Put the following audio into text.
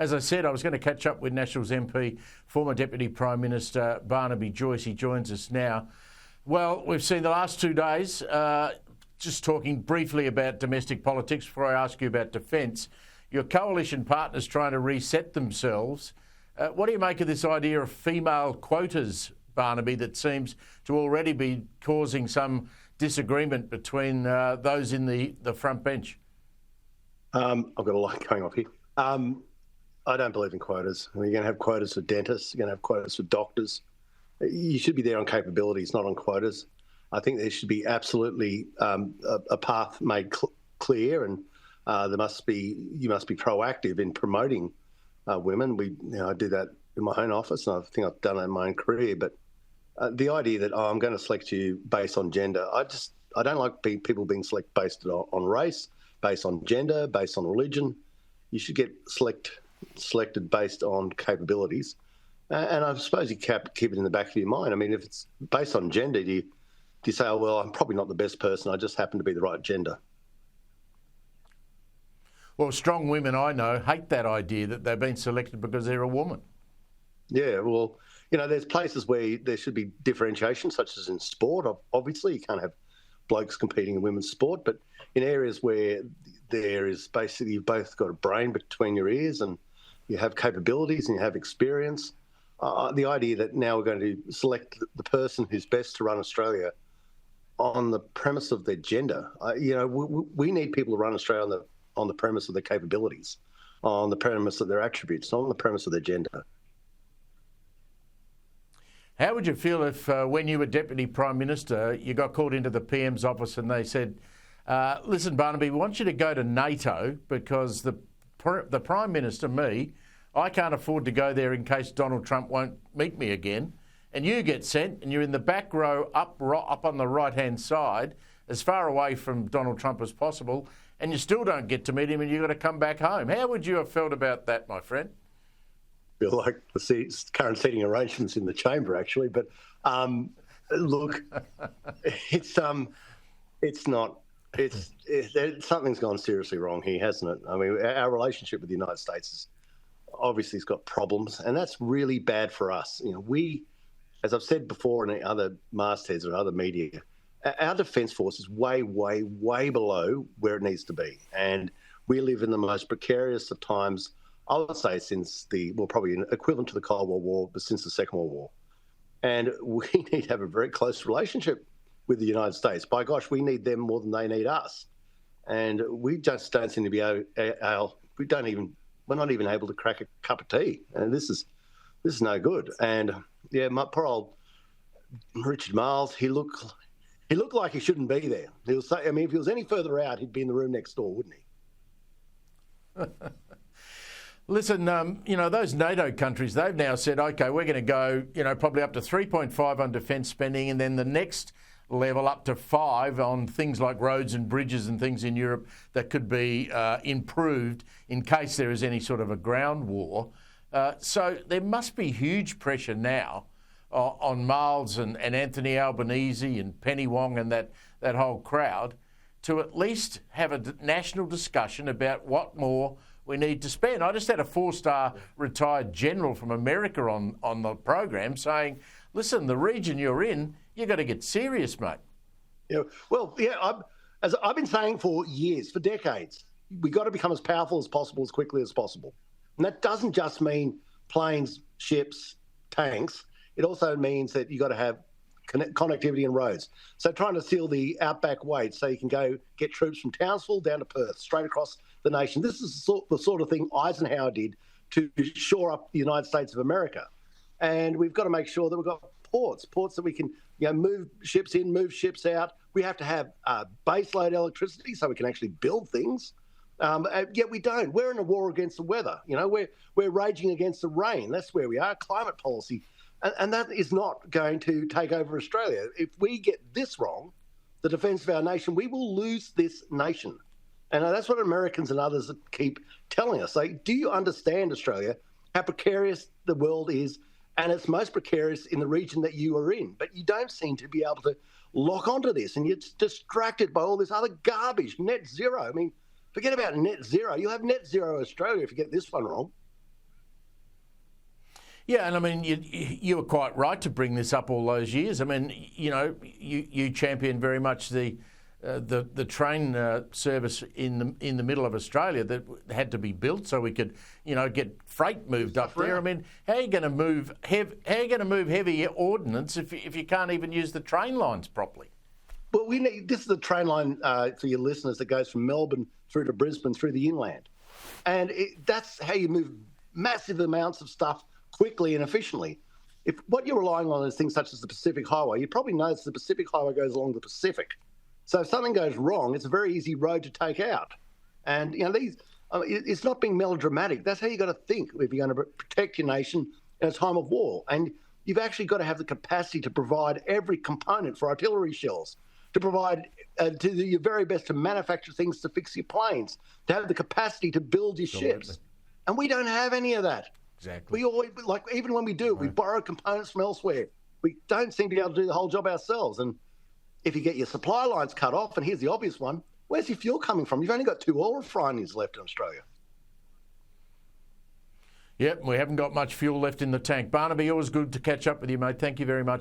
As I said, I was going to catch up with Nationals MP, former Deputy Prime Minister Barnaby Joyce. He joins us now. Well, we've seen the last 2 days, just talking briefly about domestic politics before I ask you about defence. Your coalition partners trying to reset themselves. What do you make of this idea of female quotas, Barnaby, that seems to already be causing some disagreement between those in the front bench? I've got a lot going off here. I don't believe in quotas. I mean, you're going to have quotas for dentists. You're going to have quotas for doctors. You should be there on capabilities, not on quotas. I think there should be absolutely a path made clear, and you must be proactive in promoting women. I do that in my own office, and I think I've done it in my own career. But the idea that I'm going to select you based on gender, I don't like people being selected based on race, based on gender, based on religion. You should get selected based on capabilities. And I suppose you keep it in the back of your mind. I mean, if it's based on gender, do you say, oh, well, I'm probably not the best person, I just happen to be the right gender? Well, strong women I know hate that idea that they've been selected because they're a woman. Yeah, well, there's places where there should be differentiation, such as in sport. Obviously, you can't have blokes competing in women's sport, but in areas where there is basically you've both got a brain between your ears and you have capabilities and you have experience, the idea that now we're going to select the person who's best to run Australia on the premise of their gender. We need people to run Australia on the premise of their capabilities, on the premise of their attributes, not on the premise of their gender. How would you feel if, when you were Deputy Prime Minister, you got called into the PM's office and they said, listen, Barnaby, we want you to go to NATO because the Prime Minister, me, I can't afford to go there in case Donald Trump won't meet me again. And you get sent and you're in the back row up on the right-hand side, as far away from Donald Trump as possible, and you still don't get to meet him and you've got to come back home. How would you have felt about that, my friend? Feel like the current seating arrangements in the chamber, actually. But look, something's gone seriously wrong here, hasn't it? I mean, our relationship with the United States is obviously it's got problems, and that's really bad for us. We, as I've said before in other mastheads or other media, our Defence Force is way, way, way below where it needs to be, and we live in the most precarious of times, I would say, since probably equivalent to the Cold War, but since the Second World War. And we need to have a very close relationship with the United States. By gosh, we need them more than they need us. And we just don't seem to be we're not even able to crack a cup of tea. And this is no good. And yeah, my poor old Richard Marles, he looked like he shouldn't be there. If he was any further out, he'd be in the room next door, wouldn't he? Listen, those NATO countries, they've now said, OK, we're going to go, probably up to 3.5 on defence spending, and then the next level up to 5 on things like roads and bridges and things in Europe that could be improved in case there is any sort of a ground war. So there must be huge pressure now on Marles and Anthony Albanese and Penny Wong and that whole crowd to at least have a national discussion about what more we need to spend. I just had a 4-star retired general from America on the program saying, listen, the region you're in, you've got to get serious, mate. Yeah, well, yeah, as I've been saying for years, for decades, we've got to become as powerful as possible, as quickly as possible. And that doesn't just mean planes, ships, tanks. It also means that you've got to have connectivity and roads. So trying to seal the outback weight so you can go get troops from Townsville down to Perth, straight across the nation. This is the sort of thing Eisenhower did to shore up the United States of America. And we've got to make sure that we've got ports that we can move ships in, move ships out. We have to have baseload electricity so we can actually build things. Yet we don't. We're in a war against the weather. We're raging against the rain. That's where we are. Climate policy. And that is not going to take over Australia. If we get this wrong, the defence of our nation, we will lose this nation. And that's what Americans and others keep telling us. Do you understand, Australia, how precarious the world is? And it's most precarious in the region that you are in. But you don't seem to be able to lock onto this. And you're distracted by all this other garbage, net zero. I mean, forget about net zero. You'll have net zero Australia if you get this one wrong. Yeah, and I mean, you were quite right to bring this up all those years. I mean, you championed very much the train service in the middle of Australia that had to be built so we could, get freight moved up there. I mean, how are you going to move heavy ordnance if you can't even use the train lines properly? Well, this is the train line for your listeners that goes from Melbourne through to Brisbane through the inland, and that's how you move massive amounts of stuff quickly and efficiently. If what you're relying on is things such as the Pacific Highway, you probably notice the Pacific Highway goes along the Pacific. So if something goes wrong, it's a very easy road to take out. And, it's not being melodramatic. That's how you got to think if you're going to protect your nation in a time of war. And you've actually got to have the capacity to provide every component for artillery shells, to provide to do your very best to manufacture things to fix your planes, to have the capacity to build your ships. And we don't have any of that. Exactly. We always, even when we do, we borrow components from elsewhere. We don't seem to be able to do the whole job ourselves. And if you get your supply lines cut off, and here's the obvious one, where's your fuel coming from? You've only got 2 oil refineries left in Australia. Yep, we haven't got much fuel left in the tank. Barnaby, always good to catch up with you, mate. Thank you very much.